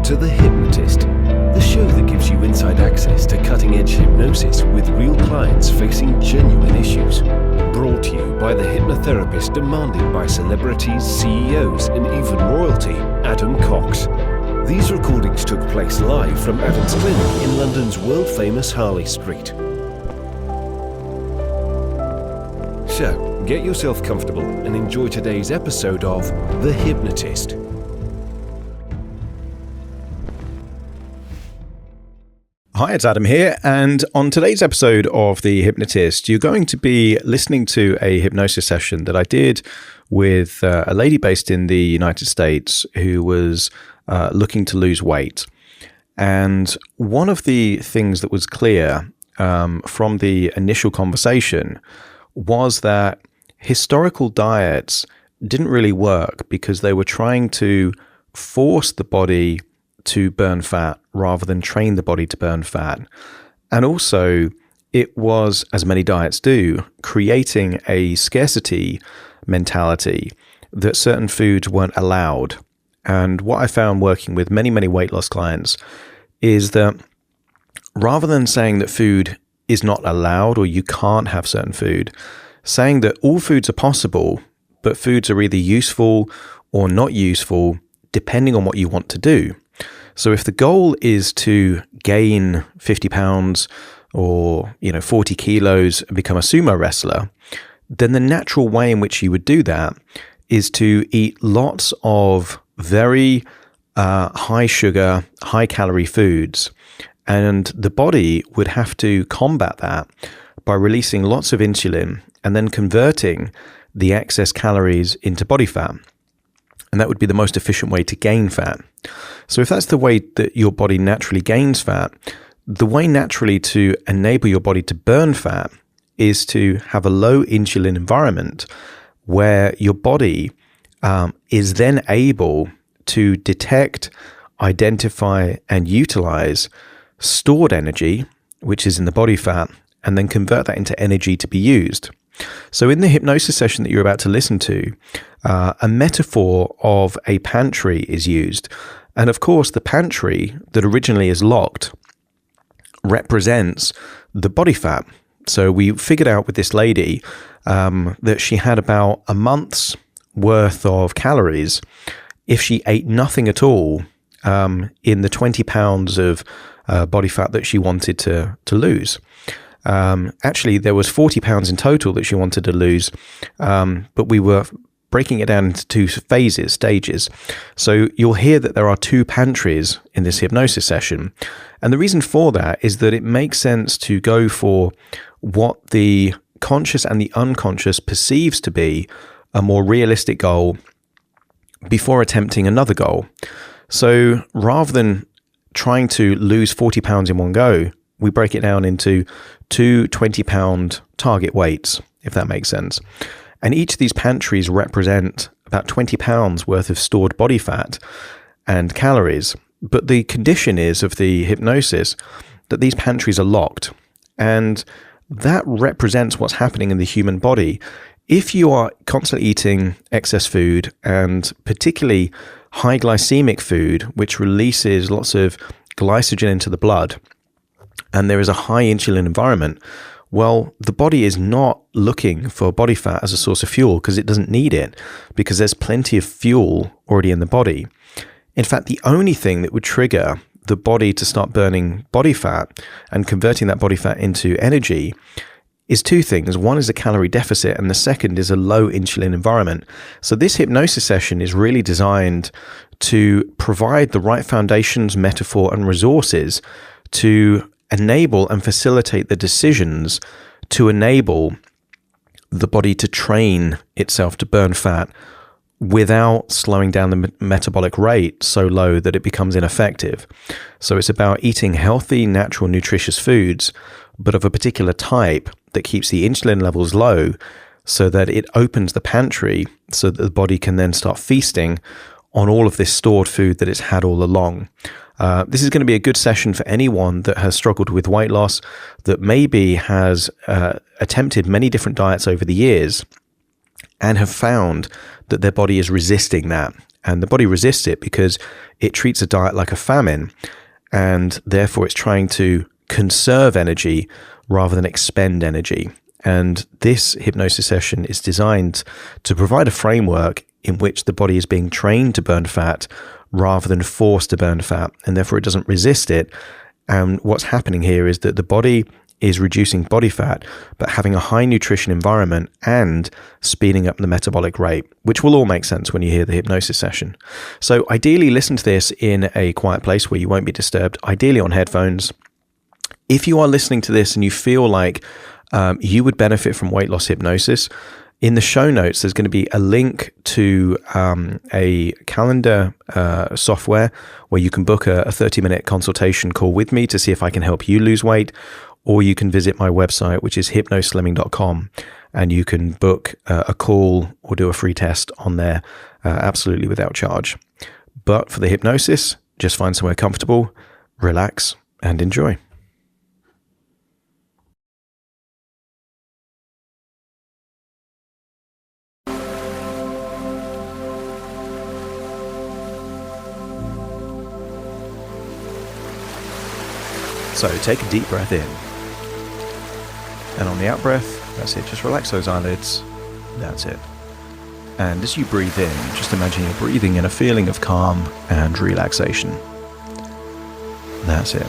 to The Hypnotist, the show that gives you inside access to cutting-edge hypnosis with real clients facing genuine issues. Brought to you by the hypnotherapist demanded by celebrities, CEOs, and even royalty, Adam Cox. These recordings took place live from Adam's clinic in London's world-famous Harley Street. So, get yourself comfortable and enjoy today's episode of The Hypnotist. Hi, it's Adam here, and on today's episode of The Hypnotist, you're going to be listening to a hypnosis session that I did with a lady based in the United States who was looking to lose weight. And one of the things that was clear from the initial conversation was that historical diets didn't really work because they were trying to force the body to burn fat rather than train the body to burn fat. And also, it was, as many diets do, creating a scarcity mentality that certain foods weren't allowed. And what I found working with many, many weight loss clients is that rather than saying that food is not allowed or you can't have certain food, saying that all foods are possible, but foods are either useful or not useful depending on what you want to do. So if the goal is to gain 50 pounds or 40 kilos and become a sumo wrestler, then the natural way in which you would do that is to eat lots of very high sugar, high calorie foods. And the body would have to combat that by releasing lots of insulin and then converting the excess calories into body fat. And that would be the most efficient way to gain fat. So if that's the way that your body naturally gains fat, the way naturally to enable your body to burn fat is to have a low insulin environment where your body is then able to detect, identify, and utilize stored energy, which is in the body fat, and then convert that into energy to be used. So in the hypnosis session that you're about to listen to, a metaphor of a pantry is used. And of course, the pantry that originally is locked represents the body fat. So we figured out with this lady that she had about a month's worth of calories if she ate nothing at all in the 20 pounds of body fat that she wanted to lose. Actually, there was 40 pounds in total that she wanted to lose, but we were breaking it down into two stages. So you'll hear that there are two pantries in this hypnosis session. And the reason for that is that it makes sense to go for what the conscious and the unconscious perceives to be a more realistic goal before attempting another goal. So rather than trying to lose 40 pounds in one go, we break it down into two 20-pound target weights, if that makes sense. And each of these pantries represent about 20 pounds worth of stored body fat and calories. But the condition is of the hypnosis that these pantries are locked. And that represents what's happening in the human body. If you are constantly eating excess food, and particularly high glycemic food, which releases lots of glycogen into the blood, and there is a high insulin environment, well, the body is not looking for body fat as a source of fuel because it doesn't need it, because there's plenty of fuel already in the body. In fact, the only thing that would trigger the body to start burning body fat and converting that body fat into energy is two things. One is a calorie deficit, and the second is a low insulin environment. So this hypnosis session is really designed to provide the right foundations, metaphor, and resources to enable and facilitate the decisions to enable the body to train itself to burn fat without slowing down the metabolic rate so low that it becomes ineffective. So it's about eating healthy, natural, nutritious foods, but of a particular type that keeps the insulin levels low so that it opens the pantry so that the body can then start feasting on all of this stored food that it's had all along. This is going to be a good session for anyone that has struggled with weight loss, that maybe has attempted many different diets over the years and have found that their body is resisting that And the body resists it because it treats a diet like a famine, and therefore it's trying to conserve energy rather than expend energy. And this hypnosis session is designed to provide a framework in which the body is being trained to burn fat rather than forced to burn fat, and therefore it doesn't resist it. And what's happening here is that the body is reducing body fat, but having a high nutrition environment and speeding up the metabolic rate, which will all make sense when you hear the hypnosis session. So ideally, listen to this in a quiet place where you won't be disturbed, ideally on headphones. If you are listening to this and you feel like you would benefit from weight loss hypnosis, in the show notes, there's going to be a link to a calendar software where you can book a 30-minute consultation call with me to see if I can help you lose weight. Or you can visit my website, which is hypnoslimming.com, and you can book a call or do a free test on there absolutely without charge. But for the hypnosis, just find somewhere comfortable, relax, and enjoy. So take a deep breath in. And on the out breath, that's it. Just relax those eyelids. That's it. And as you breathe in, just imagine you're breathing in a feeling of calm and relaxation. That's it.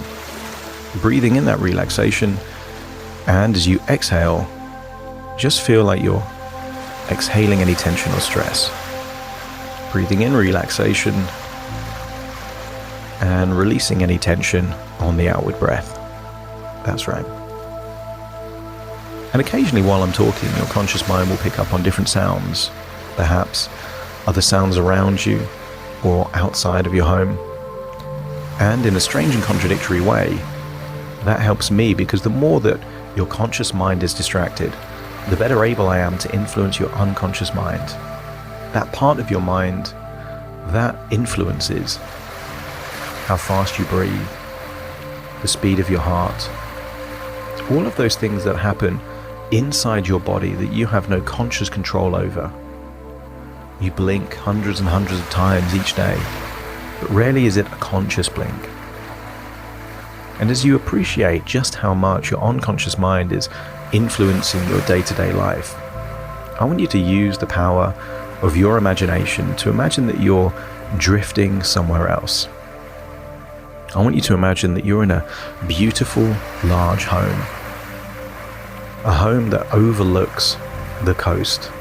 Breathing in that relaxation. And as you exhale, just feel like you're exhaling any tension or stress. Breathing in relaxation and releasing any tension on the outward breath. That's right. And occasionally while I'm talking, your conscious mind will pick up on different sounds, perhaps other sounds around you or outside of your home. And in a strange and contradictory way, that helps me because the more that your conscious mind is distracted, the better able I am to influence your unconscious mind. That part of your mind, that influences how fast you breathe, the speed of your heart, all of those things that happen inside your body that you have no conscious control over. You blink hundreds and hundreds of times each day, but rarely is it a conscious blink. And as you appreciate just how much your unconscious mind is influencing your day-to-day life, I want you to use the power of your imagination to imagine that you're drifting somewhere else. I want you to imagine that you're in a beautiful, large home. A home that overlooks the coast.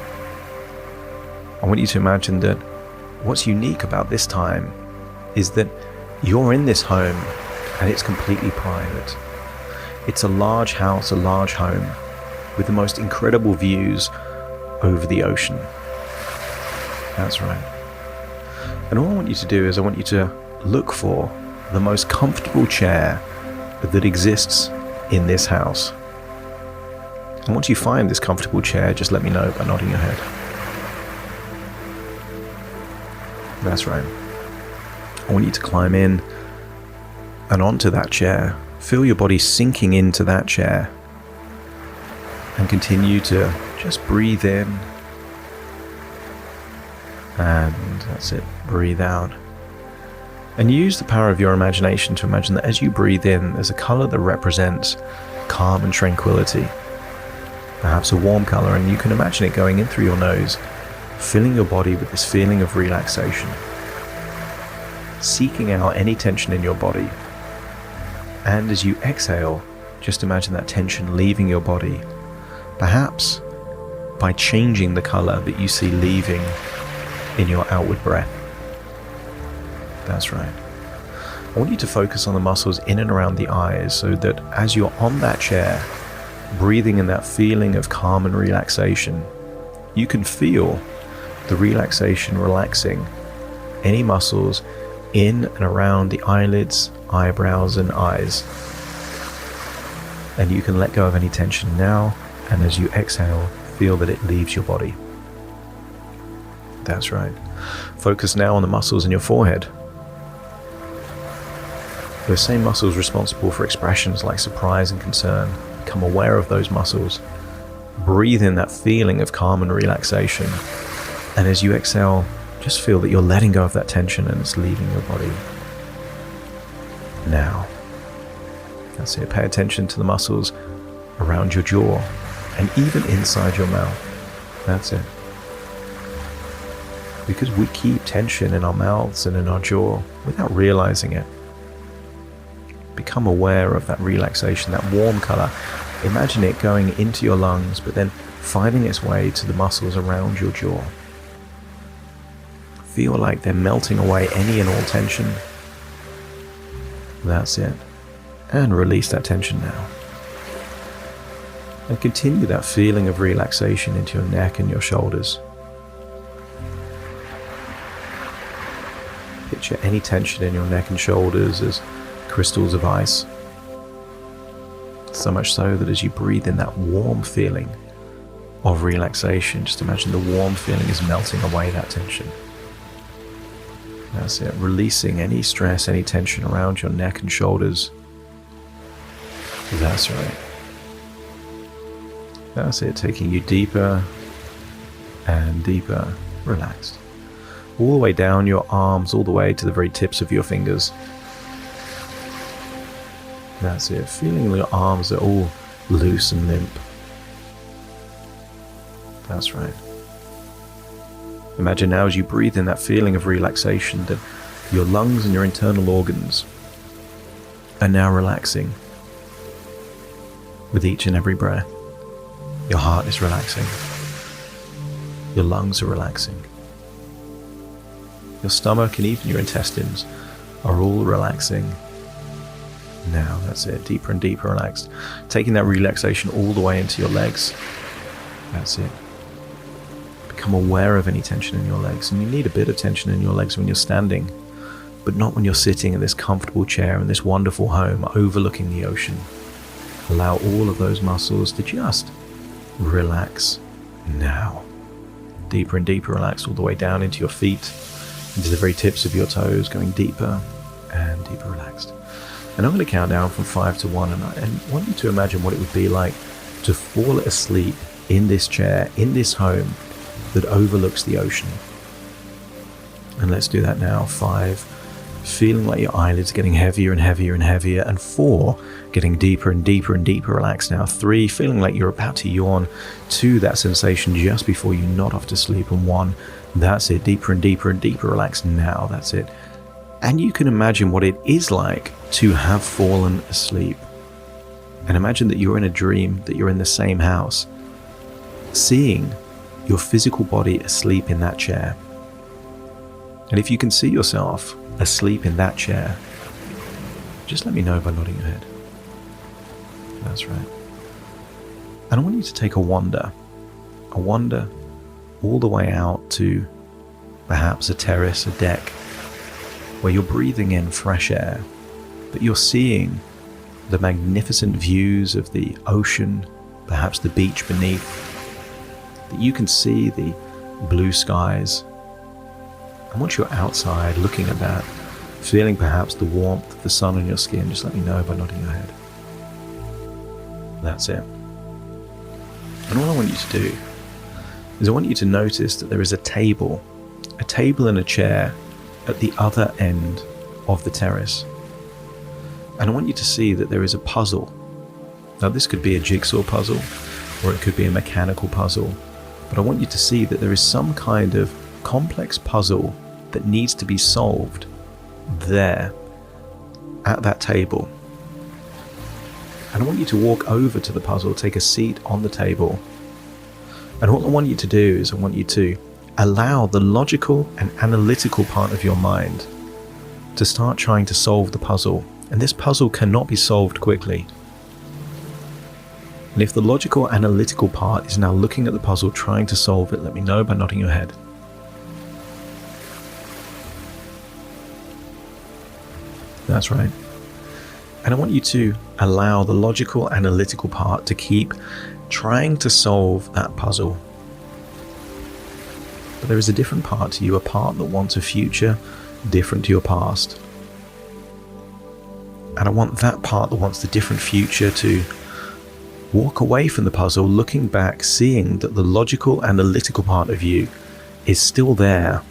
I want you to imagine that what's unique about this time is that you're in this home and it's completely private. It's a large house, a large home with the most incredible views over the ocean. That's right. And all I want you to do is I want you to look for the most comfortable chair that exists in this house. And once you find this comfortable chair, just let me know by nodding your head. That's right. I want you to climb in and onto that chair. Feel your body sinking into that chair. And continue to just breathe in. And that's it. Breathe out. And use the power of your imagination to imagine that as you breathe in, there's a color that represents calm and tranquility. Perhaps a warm color, and you can imagine it going in through your nose, filling your body with this feeling of relaxation, seeking out any tension in your body. And as you exhale, just imagine that tension leaving your body, perhaps by changing the color that you see leaving in your outward breath. That's right. I want you to focus on the muscles in and around the eyes so that as you're on that chair, breathing in that feeling of calm and relaxation, you can feel the relaxation relaxing any muscles in and around the eyelids, eyebrows, and eyes. And you can let go of any tension now, and as you exhale, feel that it leaves your body. That's right. Focus now on the muscles in your forehead. Those same muscles responsible for expressions like surprise and concern. Become aware of those muscles. Breathe in that feeling of calm and relaxation. And as you exhale, Just feel that you're letting go of that tension and it's leaving your body. Now. That's it. Pay attention to the muscles around your jaw and even inside your mouth. That's it. Because we keep tension in our mouths and in our jaw without realizing it. Become aware of that relaxation, that warm color. Imagine it going into your lungs, but then finding its way to the muscles around your jaw. Feel like they're melting away any and all tension. That's it. And release that tension now. And continue that feeling of relaxation into your neck and your shoulders. Picture any tension in your neck and shoulders as crystals of ice. So much so that as you breathe in that warm feeling of relaxation, just imagine the warm feeling is melting away that tension. That's it. Releasing any stress, any tension around your neck and shoulders. That's right. That's it. Taking you deeper and deeper, relaxed. All the way down your arms, all the way to the very tips of your fingers. That's it. Feeling your arms are all loose and limp. That's right. Imagine now as you breathe in that feeling of relaxation that your lungs and your internal organs are now relaxing with each and every breath. Your heart is relaxing. Your lungs are relaxing. Your stomach and even your intestines are all relaxing. Now, that's it. Deeper and deeper relaxed. Taking that relaxation all the way into your legs. That's it. Become aware of any tension in your legs. And you need a bit of tension in your legs when you're standing, but not when you're sitting in this comfortable chair in this wonderful home overlooking the ocean. Allow all of those muscles to just relax now. Deeper and deeper relaxed all the way down into your feet, into the very tips of your toes, going deeper and deeper relaxed. And I'm going to count down from 5 to 1, and I want you to imagine what it would be like to fall asleep in this chair, in this home that overlooks the ocean. And let's do that now. 5, feeling like your eyelids getting heavier and heavier and heavier, and 4, getting deeper and deeper and deeper relaxed now. 3, feeling like you're about to yawn, 2, that sensation just before you nod off to sleep, and 1, that's it, deeper and deeper and deeper relaxed now. That's it. And you can imagine what it is like to have fallen asleep. And imagine that you're in a dream, that you're in the same house, seeing your physical body asleep in that chair. And if you can see yourself asleep in that chair, just let me know by nodding your head. That's right. And I want you to take a wander all the way out to perhaps a terrace, a deck, where you're breathing in fresh air, but you're seeing the magnificent views of the ocean, perhaps the beach beneath, that you can see the blue skies. And once you're outside looking at that, feeling perhaps the warmth of the sun on your skin, just let me know by nodding your head. That's it. And all I want you to do is I want you to notice that there is a table and a chair at the other end of the terrace. And I want you to see that there is a puzzle. Now this could be a jigsaw puzzle, or it could be a mechanical puzzle, but I want you to see that there is some kind of complex puzzle that needs to be solved there at that table. And I want you to walk over to the puzzle, take a seat on the table. And what I want you to do is I want you to allow the logical and analytical part of your mind to start trying to solve the puzzle. And this puzzle cannot be solved quickly. And if the logical analytical part is now looking at the puzzle, trying to solve it, let me know by nodding your head. That's right. And I want you to allow the logical analytical part to keep trying to solve that puzzle. But there is a different part to you, a part that wants a future different to your past. And I want that part that wants the different future to walk away from the puzzle, looking back, seeing that the logical, analytical part of you is still there,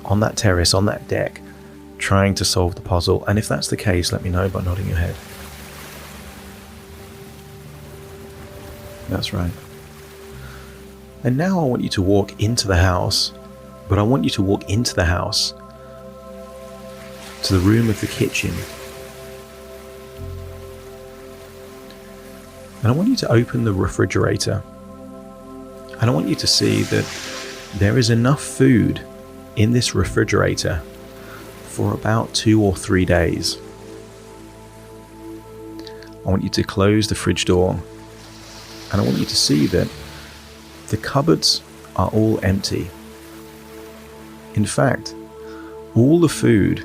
on that terrace, on that deck, trying to solve the puzzle? And if that's the case, let me know by nodding your head. That's right. And now I want you to walk into the house, but I want you to walk into the house to the room of the kitchen. And I want you to open the refrigerator. And I want you to see that there is enough food in this refrigerator for about 2 or 3 days. I want you to close the fridge door, and I want you to see that the cupboards are all empty. In fact, all the food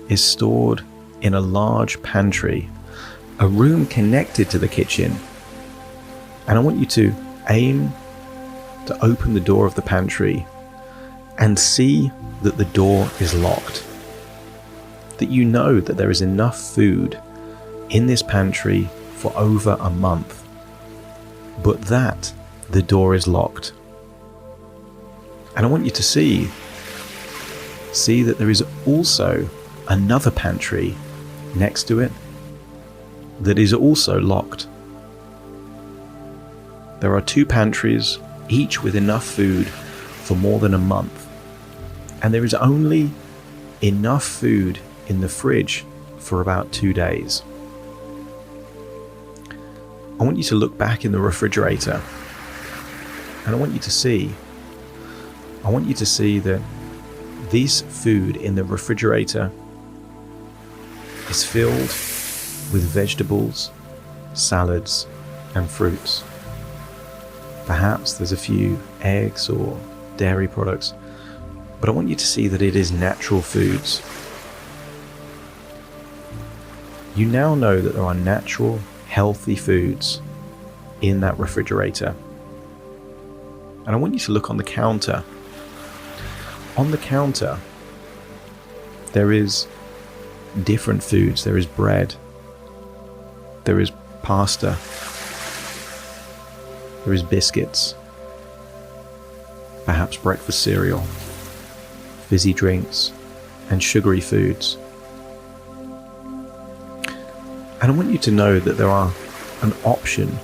is stored in a large pantry, a room connected to the kitchen. And I want you to aim to open the door of the pantry and see that the door is locked. That you know that there is enough food in this pantry for over a month, but that the door is locked. And I want you to see that there is also another pantry next to it that is also locked. There are 2 pantries, each with enough food for more than a month. And there is only enough food in the fridge for about 2 days. I want you to look back in the refrigerator, and I want you to see that this food in the refrigerator is filled with vegetables, salads, and fruits. Perhaps there's a few eggs or dairy products, but I want you to see that it is natural foods. You now know that there are natural, healthy foods in that refrigerator. And I want you to look on the counter. On the counter, there is different foods. There is bread, there is pasta, there is biscuits, perhaps breakfast cereal, fizzy drinks, and sugary foods. And I want you to know that there are an option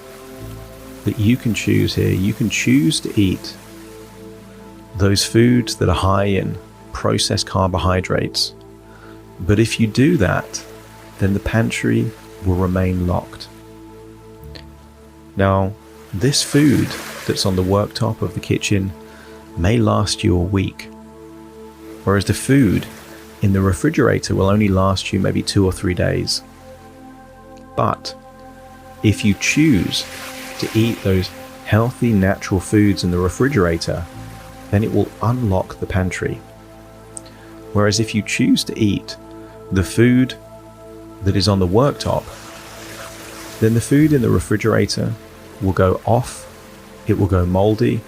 that you can choose here. You can choose to eat those foods that are high in processed carbohydrates. But if you do that, then the pantry will remain locked. Now, this food that's on the worktop of the kitchen may last you a week, whereas the food in the refrigerator will only last you maybe 2 or 3 days. But if you choose to eat those healthy, natural foods in the refrigerator, then it will unlock the pantry. Whereas if you choose to eat the food that is on the worktop, then the food in the refrigerator will go off, it will go moldy,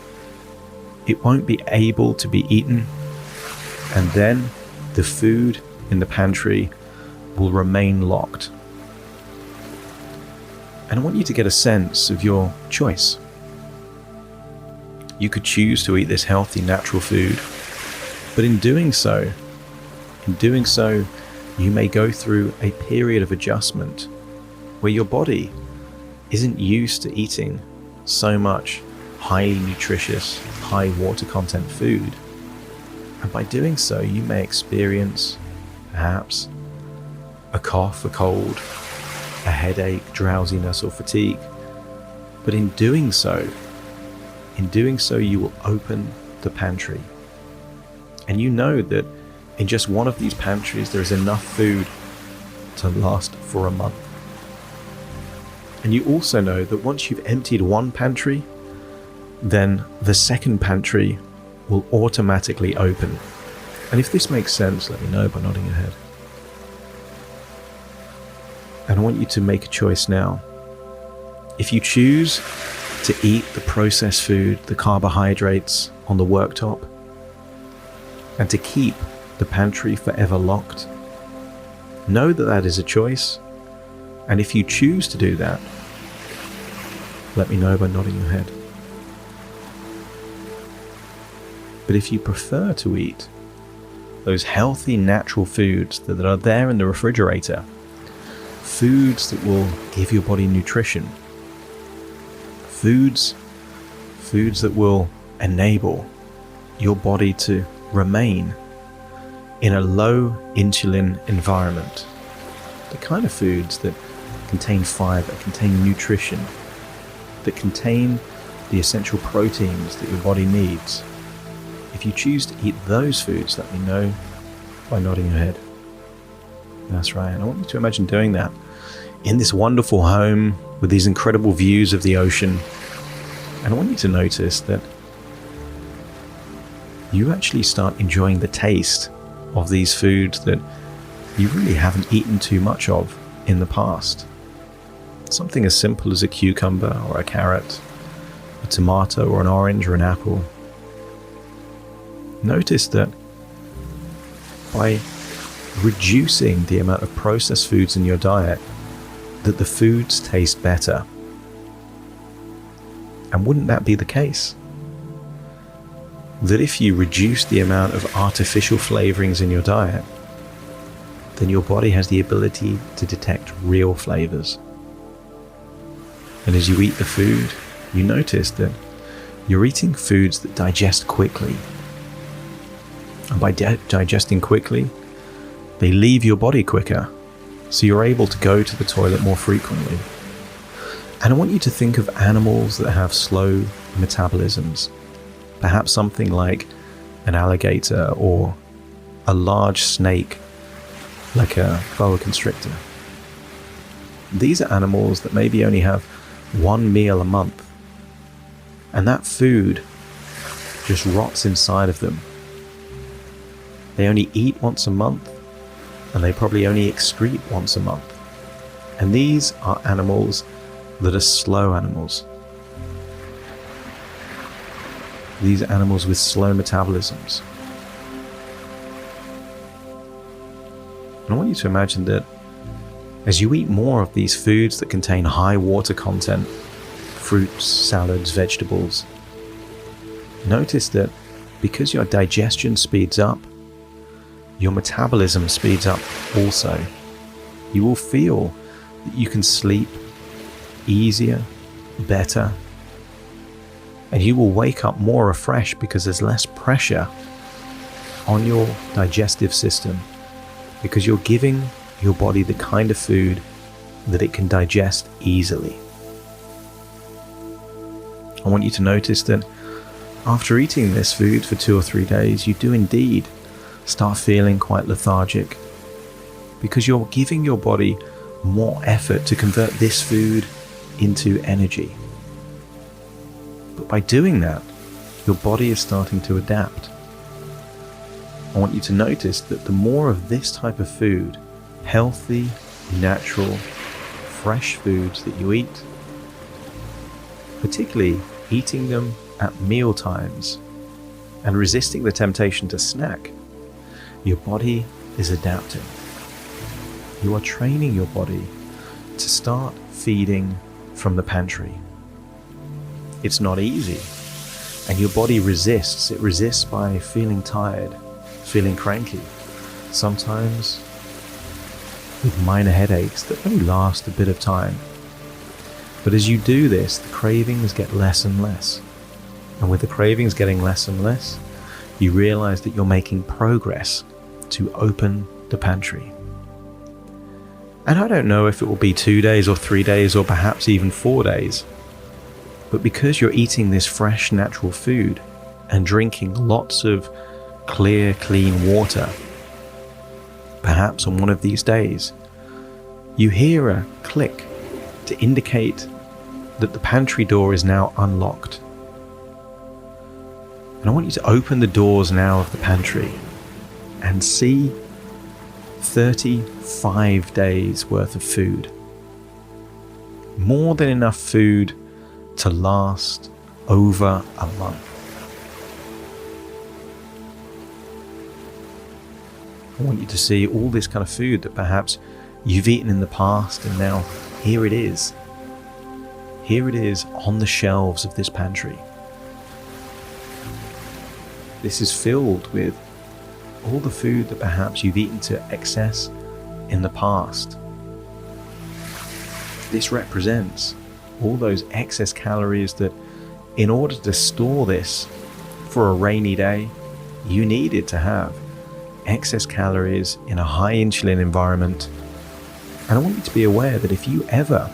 it won't be able to be eaten, and then the food in the pantry will remain locked. And I want you to get a sense of your choice. You could choose to eat this healthy, natural food, but in doing so, you may go through a period of adjustment where your body isn't used to eating so much highly nutritious, high water content food. And by doing so, you may experience perhaps a cough, a cold, a headache, drowsiness, or fatigue. But in doing so, you will open the pantry. And you know that in just one of these pantries, there is enough food to last for a month. And you also know that once you've emptied one pantry, then the second pantry will automatically open. And if this makes sense, let me know by nodding your head. And I want you to make a choice now. If you choose to eat the processed food, the carbohydrates on the worktop, and to keep the pantry forever locked, know that that is a choice. And if you choose to do that, let me know by nodding your head. But if you prefer to eat those healthy, natural foods that are there in the refrigerator. Foods that will give your body nutrition. Foods that will enable your body to remain in a low insulin environment. The kind of foods that contain fiber, contain nutrition, that contain the essential proteins that your body needs. If you choose to eat those foods, let me know by nodding your head. That's right. And I want you to imagine doing that in this wonderful home with these incredible views of the ocean. And I want you to notice that you actually start enjoying the taste of these foods that you really haven't eaten too much of in the past. Something as simple as a cucumber or a carrot, a tomato or an orange or an apple. Notice that by reducing the amount of processed foods in your diet, that the foods taste better. And wouldn't that be the case? That if you reduce the amount of artificial flavorings in your diet, then your body has the ability to detect real flavors. And as you eat the food, you notice that you're eating foods that digest quickly. And by digesting quickly, they leave your body quicker, so you're able to go to the toilet more frequently. And I want you to think of animals that have slow metabolisms. Perhaps something like an alligator or a large snake, like a boa constrictor. These are animals that maybe only have one meal a month, and that food just rots inside of them. They only eat once a month, and they probably only excrete once a month. And these are animals that are slow animals. These are animals with slow metabolisms. And I want you to imagine that as you eat more of these foods that contain high water content, fruits, salads, vegetables, notice that because your digestion speeds up, your metabolism speeds up also. You will feel that you can sleep easier, better, and you will wake up more refreshed because there's less pressure on your digestive system, because you're giving your body the kind of food that it can digest easily. I want you to notice that after eating this food for 2 or 3 days, you do indeed start feeling quite lethargic, because you're giving your body more effort to convert this food into energy. But by doing that, your body is starting to adapt. I want you to notice that the more of this type of food, healthy, natural, fresh foods that you eat, particularly eating them at meal times and resisting the temptation to snack, your body is adapting. You are training your body to start feeding from the pantry. It's not easy, and your body resists. It resists by feeling tired, feeling cranky, sometimes with minor headaches that only last a bit of time. But as you do this, the cravings get less and less. And with the cravings getting less and less, you realize that you're making progress to open the pantry. And I don't know if it will be 2 days or 3 days or perhaps even 4 days. But because you're eating this fresh, natural food and drinking lots of clear, clean water, perhaps on one of these days, you hear a click to indicate that the pantry door is now unlocked. And I want you to open the doors now of the pantry and see 35 days worth of food. More than enough food to last over a month. I want you to see all this kind of food that perhaps you've eaten in the past, and now here it is. Here it is on the shelves of this pantry. This is filled with all the food that perhaps you've eaten to excess in the past. This represents all those excess calories that, in order to store this for a rainy day, you needed to have excess calories in a high insulin environment. And I want you to be aware that if you ever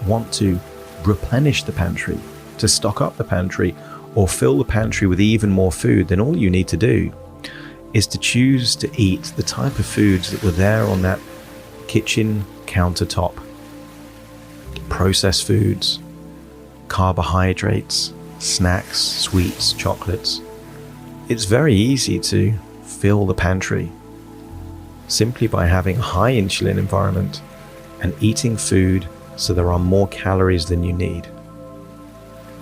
want to replenish the pantry, to stock up the pantry, or fill the pantry with even more food, then all you need to do is to choose to eat the type of foods that were there on that kitchen countertop. Processed foods, carbohydrates, snacks, sweets, chocolates. It's very easy to fill the pantry simply by having a high insulin environment and eating food so there are more calories than you need.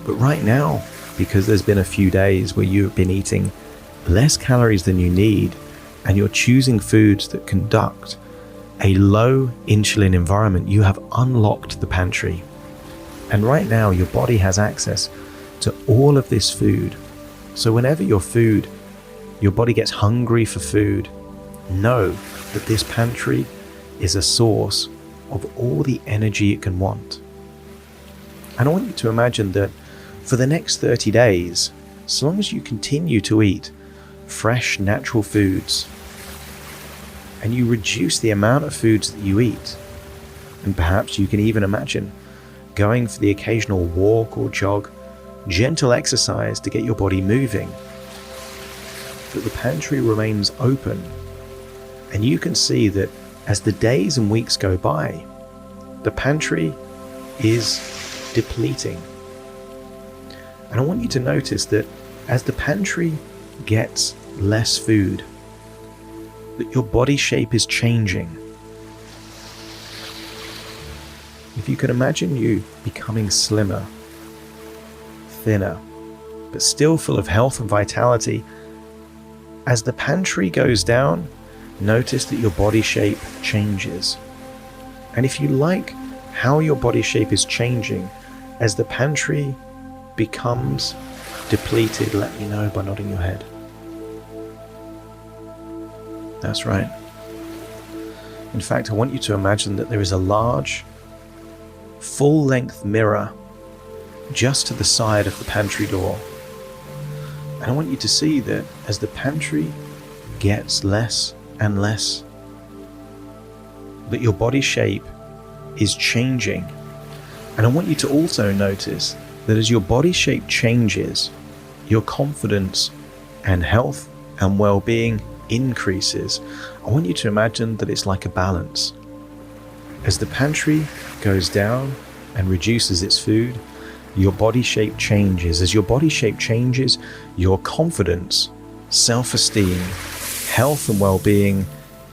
But right now, because there's been a few days where you've been eating less calories than you need, and you're choosing foods that conduct a low insulin environment, you have unlocked the pantry. And right now your body has access to all of this food. So whenever your body gets hungry for food, know that this pantry is a source of all the energy it can want. And I want you to imagine that for the next 30 days, as long as you continue to eat fresh, natural foods, and you reduce the amount of foods that you eat, and perhaps you can even imagine going for the occasional walk or jog, gentle exercise to get your body moving, that the pantry remains open, and you can see that as the days and weeks go by, the pantry is depleting. And I want you to notice that as the pantry gets less food, that your body shape is changing. If you can imagine you becoming slimmer, thinner, but still full of health and vitality, as the pantry goes down, notice that your body shape changes. And if you like how your body shape is changing as the pantry becomes depleted, let me know by nodding your head. That's right. In fact, I want you to imagine that there is a large, full-length mirror just to the side of the pantry door. And I want you to see that as the pantry gets less and less, that your body shape is changing. And I want you to also notice that as your body shape changes, your confidence and health and well-being increases. I want you to imagine that it's like a balance. As the pantry goes down and reduces its food, your body shape changes. As your body shape changes, your confidence, self-esteem, health and well-being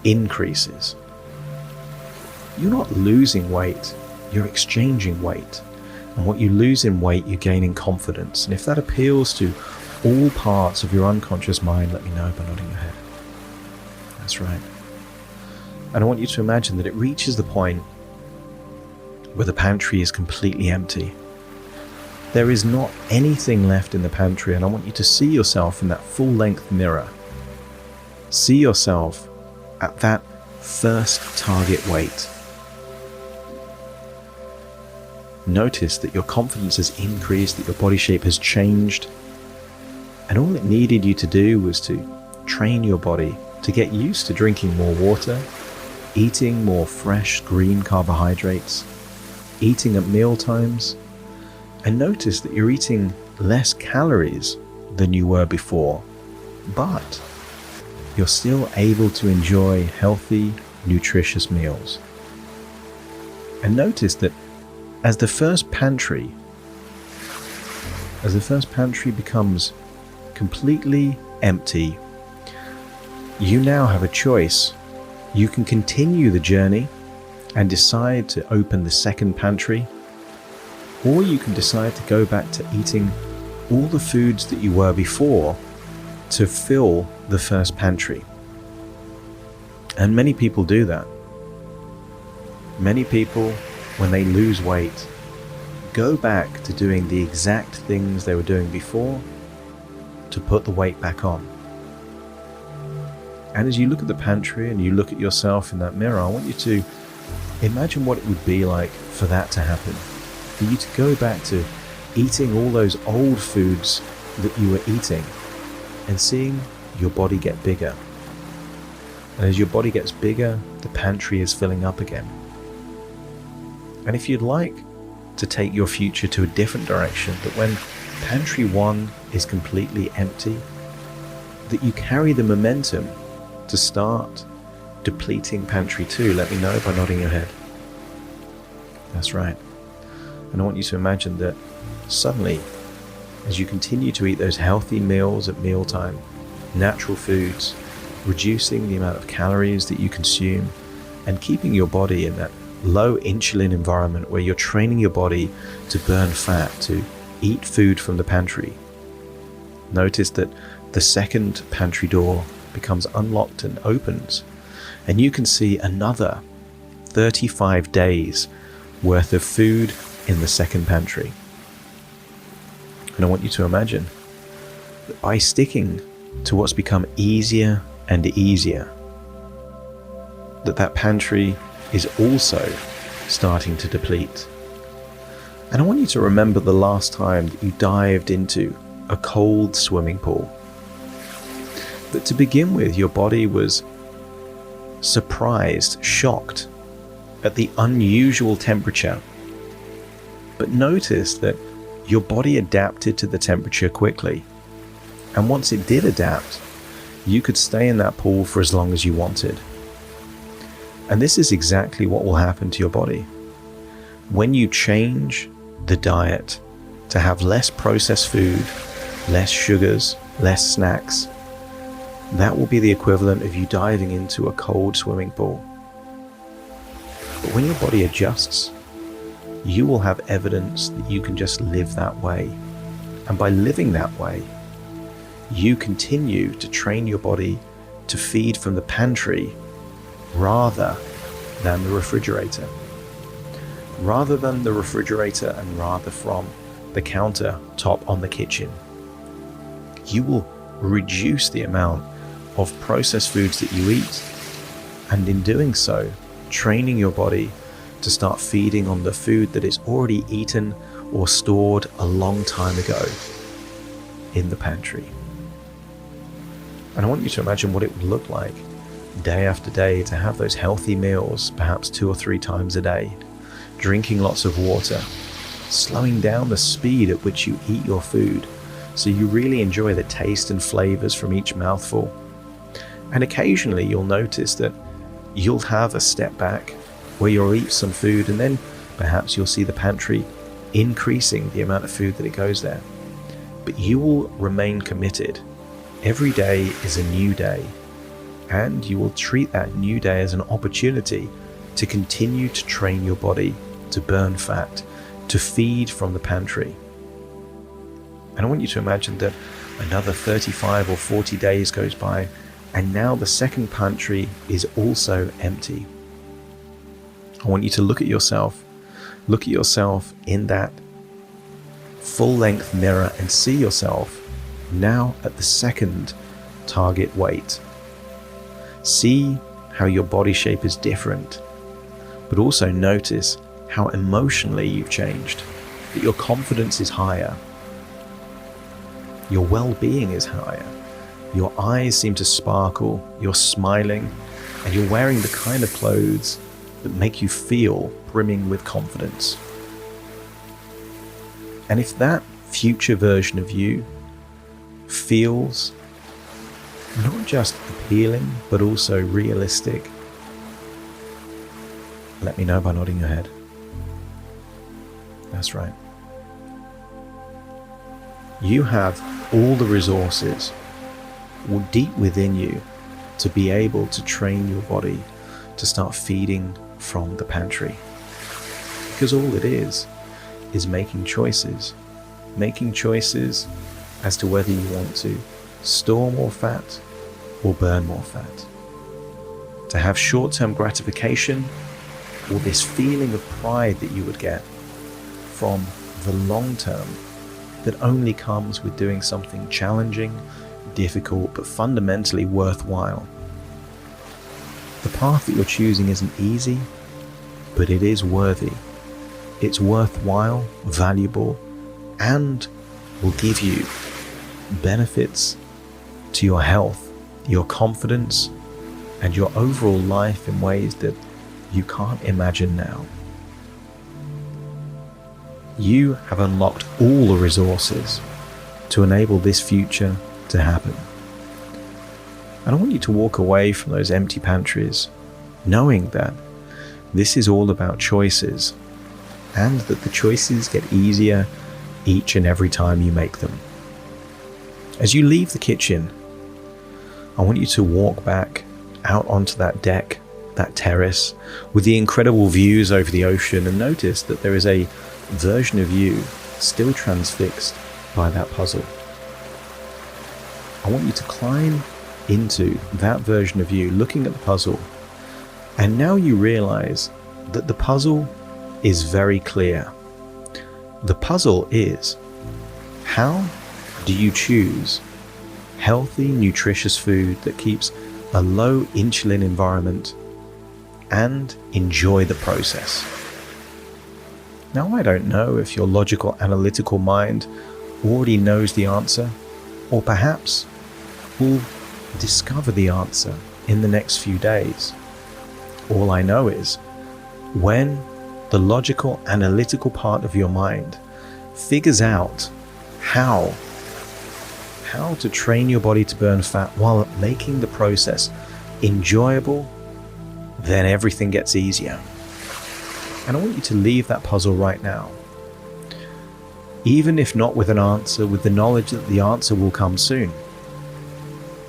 increases. You're not losing weight, you're exchanging weight. And what you lose in weight, you gain in confidence. And if that appeals to all parts of your unconscious mind, let me know by nodding your head. That's right. And I want you to imagine that it reaches the point where the pantry is completely empty. There is not anything left in the pantry, and I want you to see yourself in that full-length mirror. See yourself at that first target weight. Notice that your confidence has increased, that your body shape has changed, and all it needed you to do was to train your body to get used to drinking more water, eating more fresh green carbohydrates, eating at meal times, and notice that you're eating less calories than you were before, but you're still able to enjoy healthy, nutritious meals. And notice that as the first pantry becomes completely empty, you now have a choice. You can continue the journey and decide to open the second pantry, or you can decide to go back to eating all the foods that you were before to fill the first pantry. And many people do that. Many people, when they lose weight, go back to doing the exact things they were doing before to put the weight back on. And as you look at the pantry and you look at yourself in that mirror, I want you to imagine what it would be like for that to happen. For you to go back to eating all those old foods that you were eating and seeing your body get bigger. And as your body gets bigger, the pantry is filling up again. And if you'd like to take your future to a different direction, that when pantry 1 is completely empty, that you carry the momentum to start depleting pantry 2, let me know by nodding your head. That's right. And I want you to imagine that suddenly, as you continue to eat those healthy meals at mealtime, natural foods, reducing the amount of calories that you consume, and keeping your body in that low insulin environment where you're training your body to burn fat, to eat food from the pantry. Notice that the second pantry door becomes unlocked and opens, and you can see another 35 days worth of food in the second pantry. And I want you to imagine that by sticking to what's become easier and easier, that pantry is also starting to deplete. And I want you to remember the last time that you dived into a cold swimming pool. That to begin with, your body was surprised, shocked at the unusual temperature. But notice that your body adapted to the temperature quickly. And once it did adapt, you could stay in that pool for as long as you wanted. And this is exactly what will happen to your body. When you change the diet to have less processed food, less sugars, less snacks, that will be the equivalent of you diving into a cold swimming pool. But when your body adjusts, you will have evidence that you can just live that way. And by living that way, you continue to train your body to feed from the pantry rather than the refrigerator. Rather than the refrigerator and rather from the countertop on the kitchen. You will reduce the amount of processed foods that you eat, and in doing so, training your body to start feeding on the food that is already eaten or stored a long time ago in the pantry. And I want you to imagine what it would look like day after day to have those healthy meals, perhaps 2 or 3 times a day, drinking lots of water, slowing down the speed at which you eat your food so you really enjoy the taste and flavors from each mouthful. And occasionally you'll notice that you'll have a step back where you'll eat some food and then perhaps you'll see the pantry increasing the amount of food that it goes there. But you will remain committed. Every day is a new day, and you will treat that new day as an opportunity to continue to train your body to burn fat, to feed from the pantry. And I want you to imagine that another 35 or 40 days goes by, and now the second pantry is also empty. I want you to look at yourself in that full-length mirror and see yourself now at the second target weight. See how your body shape is different, but also notice how emotionally you've changed, that your confidence is higher, your well-being is higher, your eyes seem to sparkle, you're smiling, and you're wearing the kind of clothes that make you feel brimming with confidence. And if that future version of you feels not just appealing, but also realistic, let me know by nodding your head. That's right. You have all the resources deep within you to be able to train your body to start feeding from the pantry. Because all it is making choices as to whether you want to store more fat or burn more fat. To have short-term gratification or this feeling of pride that you would get from the long term that only comes with doing something challenging, difficult, but fundamentally worthwhile. The path that you're choosing isn't easy, but it is worthy. It's worthwhile, valuable, and will give you benefits to your health, your confidence, and your overall life in ways that you can't imagine now. You have unlocked all the resources to enable this future to happen. And I want you to walk away from those empty pantries knowing that this is all about choices, and that the choices get easier each and every time you make them. As you leave the kitchen, I want you to walk back out onto that deck, that terrace, with the incredible views over the ocean, and notice that there is a version of you still transfixed by that puzzle. I want you to climb into that version of you, looking at the puzzle, and now you realize that the puzzle is very clear. The puzzle is, how do you choose healthy, nutritious food that keeps a low insulin environment and enjoy the process? Now, I don't know if your logical, analytical mind already knows the answer, or perhaps will discover the answer in the next few days. All I know is, when the logical, analytical part of your mind figures out how to train your body to burn fat while making the process enjoyable, then everything gets easier. And I want you to leave that puzzle right now. Even if not with an answer, with the knowledge that the answer will come soon.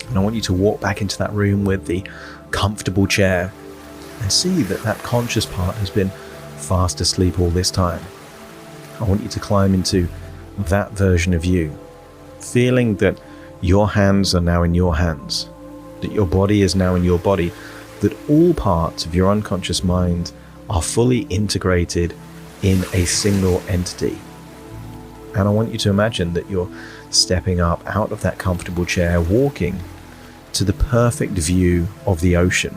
And I want you to walk back into that room with the comfortable chair and see that that conscious part has been fast asleep all this time. I want you to climb into that version of you, feeling that your hands are now in your hands, that your body is now in your body, that all parts of your unconscious mind are fully integrated in a single entity. And I want you to imagine that you're stepping up out of that comfortable chair, walking to the perfect view of the ocean,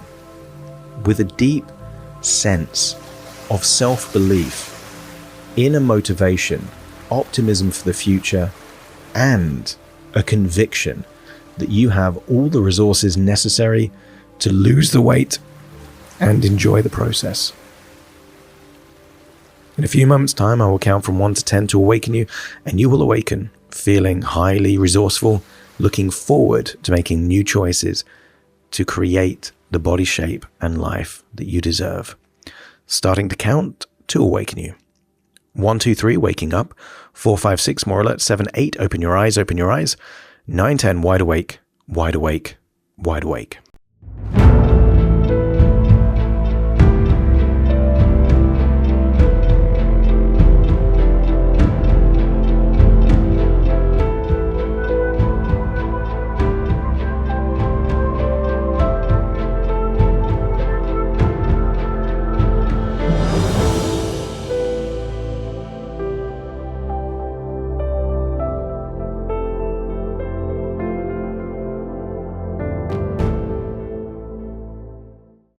with a deep sense of self-belief, inner motivation, optimism for the future, and a conviction that you have all the resources necessary to lose the weight and enjoy the process. In a few moments' time, I will count from 1 to 10 to awaken you, and you will awaken feeling highly resourceful, looking forward to making new choices to create the body shape and life that you deserve. Starting to count to awaken you. 1, 2, 3, waking up. 4, 5, 6, more alert. 7, 8, open your eyes, open your eyes. 9, 10, wide awake, wide awake, wide awake.